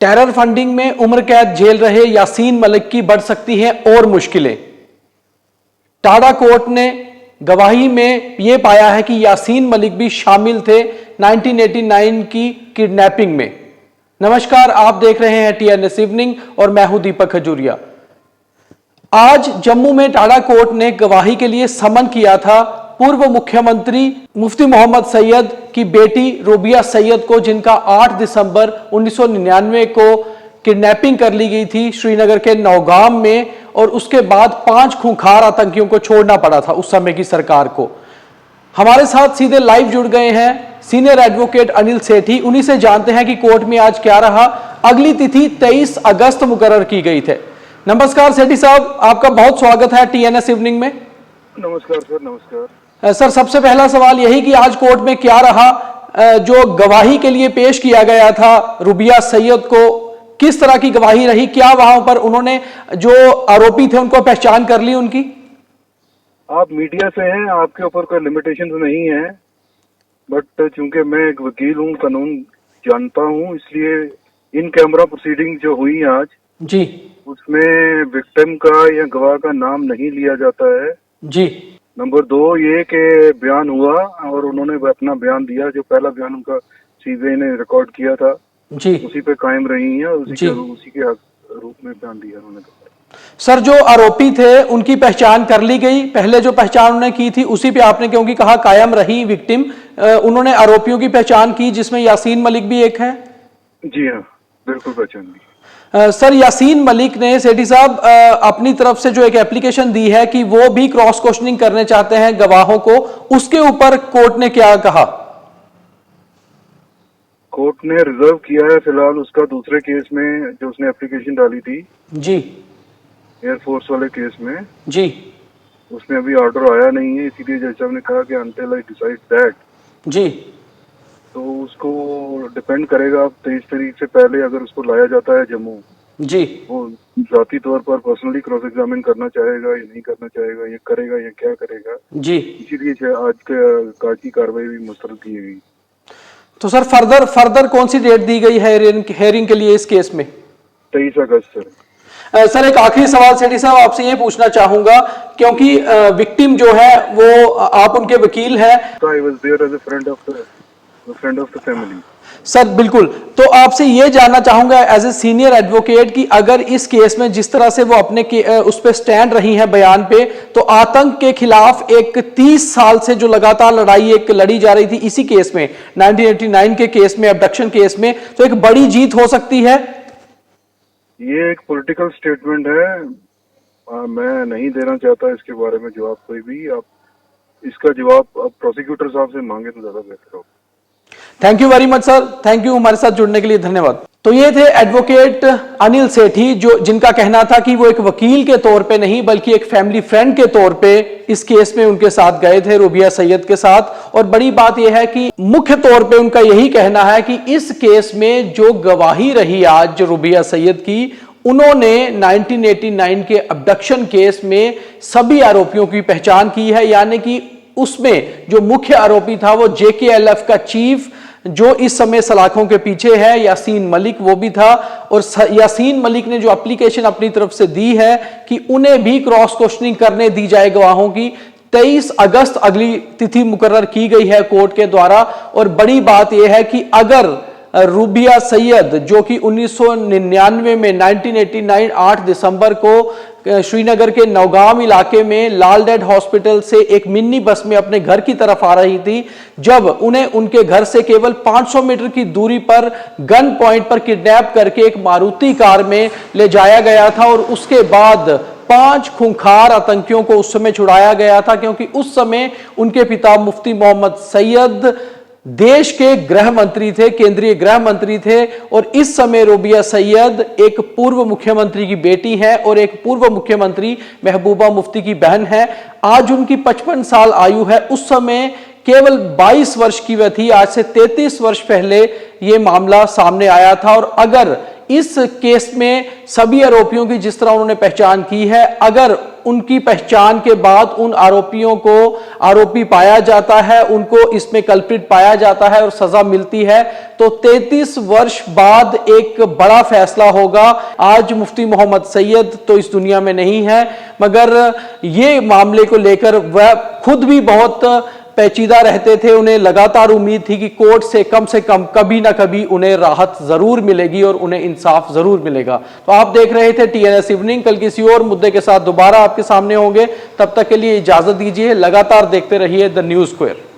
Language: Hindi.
टेरर फंडिंग में उम्र कैद झेल रहे यासीन मलिक की बढ़ सकती हैं और मुश्किलें। टाडा कोर्ट ने गवाही में यह पाया है कि यासीन मलिक भी शामिल थे 1989 की किडनैपिंग में। नमस्कार, आप देख रहे हैं TNS इवनिंग और मैं हूं दीपक खजूरिया। आज जम्मू में टाडा कोर्ट ने गवाही के लिए समन किया था पूर्व मुख्यमंत्री मुफ्ती मोहम्मद सैयद की बेटी रूबिया सैयद को, जिनका 8 दिसंबर 1999 को किडनैपिंग कर ली गई थी श्रीनगर के नौगाम में, और उसके बाद 5 खूंखार आतंकियों को छोड़ना पड़ा था उस समय की सरकार को। हमारे साथ सीधे लाइव जुड़ गए हैं सीनियर एडवोकेट अनिल सेठी। उन्हीं से जानते हैं कि कोर्ट में आज क्या रहा। अगली तिथि 23 अगस्त मुकर्रर की गई थे। नमस्कार सेठी साहब, आपका बहुत स्वागत है TNS इवनिंग में। नमस्कार सर। नमस्कार सर, सबसे पहला सवाल यही कि आज कोर्ट में क्या रहा, जो गवाही के लिए पेश किया गया था रूबिया सैयद को, किस तरह की गवाही रही? क्या वहां पर उन्होंने जो आरोपी थे उनको पहचान कर ली उनकी? आप मीडिया से हैं, आपके ऊपर कोई लिमिटेशन नहीं है, बट चूंकि मैं एक वकील हूं, कानून जानता हूं, इसलिए इन कैमरा प्रोसीडिंग जो हुई आज जी, उसमें विक्टिम का या गवाह का नाम नहीं लिया जाता है जी। नंबर 2 ये कि बयान हुआ और उन्होंने अपना बयान दिया, जो पहला बयान उनका CBI ने रिकॉर्ड किया था जी, उसी पे कायम रही हैं और उसी के रूप में बयान दिया उन्होंने। सर, जो आरोपी थे उनकी पहचान कर ली गई? पहले जो पहचान उन्होंने की थी उसी पे आपने क्योंकि कहा कायम रही विक्टिम, उन्होंने आरोपियों की पहचान की जिसमें यासीन मलिक भी एक है? जी हाँ, बिल्कुल पहचान दी। सर, यासीन मलिक ने सेठी साहब अपनी तरफ से जो एक एप्लीकेशन दी है कि वो भी क्रॉस क्वेश्चनिंग करने चाहते हैं गवाहों को, उसके ऊपर कोर्ट ने क्या कहा? कोर्ट ने रिजर्व किया है फिलहाल उसका दूसरे केस में जो उसने एप्लीकेशन डाली थी जी, एयरफोर्स वाले केस में जी, उसमें अभी ऑर्डर आया नहीं है, इसीलिए जज साहब ने कहा कि अंटिल आई डिसाइड दैट, जी, तो उसको डिपेंड करेगा 23 तारीख से पहले अगर उसको लाया जाता है जम्मू, जी, वो जाती तौर पर पर्सनली क्रॉस एग्जामिन करना चाहेगा या नहीं करना चाहेगा, ये करेगा या क्या करेगा, जी। इसीलिए आज की कार्रवाई भी मुस्तरद की गई। तो सर फर्दर कौन सी डेट दी गई है हेयरिंग के लिए इस केस में? 23 अगस्त सर। सर, एक आखिरी सवाल सेठी साहब आपसे ये पूछना चाहूंगा, क्योंकि विक्टिम जो है वो आप उनके वकील हैं। I was there as a friend of the family. Sir बिल्कुल, तो आपसे ये जानना चाहूंगा एज ए सीनियर एडवोकेट कि अगर इस केस में जिस तरह से वो अपने उस पे स्टैंड रही हैं बयान पे, तो आतंक के खिलाफ एक 30 साल से जो लगातार लड़ाई एक लड़ी जा रही थी इसी केस में, 1989 के केस में, अबडक्शन केस में, तो एक बड़ी जीत हो सकती है? ये एक पॉलिटिकल स्टेटमेंट है, मैं नहीं देना चाहता इसके बारे में जवाब कोई भी। आप इसका जवाब अब प्रोसिक्यूटर साहब से मांगे तो ज्यादा बेहतर होगा। Thank you very much sir, thank you हमारे साथ जुड़ने के लिए, धन्यवाद। तो ये थे एडवोकेट अनिल सेठी, जिनका कहना था कि वो एक वकील के तौर पे नहीं बल्कि एक फैमिली फ्रेंड के तौर पे इस केस में उनके साथ गए थे रूबिया सैयद के साथ। और बड़ी बात यह है कि मुख्य तौर पे उनका यही कहना है कि इस केस में जो गवाही रही आज जो रूबिया सैयद की, उन्होंने 1989 के अबडक्शन केस में सभी आरोपियों की पहचान की है, यानी कि उसमें जो मुख्य आरोपी था वो JKLF का चीफ जो इस समय सलाखों के पीछे है, यासीन मलिक, वो भी था। और यासीन मलिक ने जो एप्लीकेशन अपनी तरफ से दी है कि उन्हें भी क्रॉस क्वेश्चनिंग करने दी जाए गवाहों की, 23 अगस्त अगली तिथि मुकर्रर की गई है कोर्ट के द्वारा। और बड़ी बात यह है कि अगर रूबिया सैयद जो कि 1999 में 1989 8 दिसंबर को श्रीनगर के नौगाम इलाके में लाल डेड हॉस्पिटल से एक मिनी बस में अपने घर की तरफ आ रही थी, जब उन्हें उनके घर से केवल 500 मीटर की दूरी पर गन पॉइंट पर किडनैप करके एक मारुति कार में ले जाया गया था और उसके बाद 5 खूंखार आतंकियों को उस समय छुड़ाया गया था, क्योंकि उस समय उनके पिता मुफ्ती मोहम्मद सैयद देश के गृह मंत्री थे, केंद्रीय गृह मंत्री थे। और इस समय रूबिया सैयद एक पूर्व मुख्यमंत्री की बेटी है और एक पूर्व मुख्यमंत्री महबूबा मुफ्ती की बहन है। आज उनकी 55 साल आयु है, उस समय केवल 22 वर्ष की वह थी। आज से 33 वर्ष पहले यह मामला सामने आया था। और अगर इस केस में सभी आरोपियों की जिस तरह उन्होंने पहचान की है, अगर उनकी पहचान के बाद उन आरोपियों को आरोपी पाया जाता है, उनको इसमें कल्प्रिट पाया जाता है और सजा मिलती है, तो 33 वर्ष बाद एक बड़ा फैसला होगा। आज मुफ्ती मोहम्मद सैयद तो इस दुनिया में नहीं है, मगर ये मामले को लेकर वह खुद भी बहुत पेचीदा रहते थे। उन्हें लगातार उम्मीद थी कि कोर्ट से कम कभी ना कभी उन्हें राहत जरूर मिलेगी और उन्हें इंसाफ जरूर मिलेगा। तो आप देख रहे थे TNS इवनिंग। कल किसी और मुद्दे के साथ दोबारा आपके सामने होंगे, तब तक के लिए इजाजत दीजिए। लगातार देखते रहिए द न्यूज़ स्क्वायर।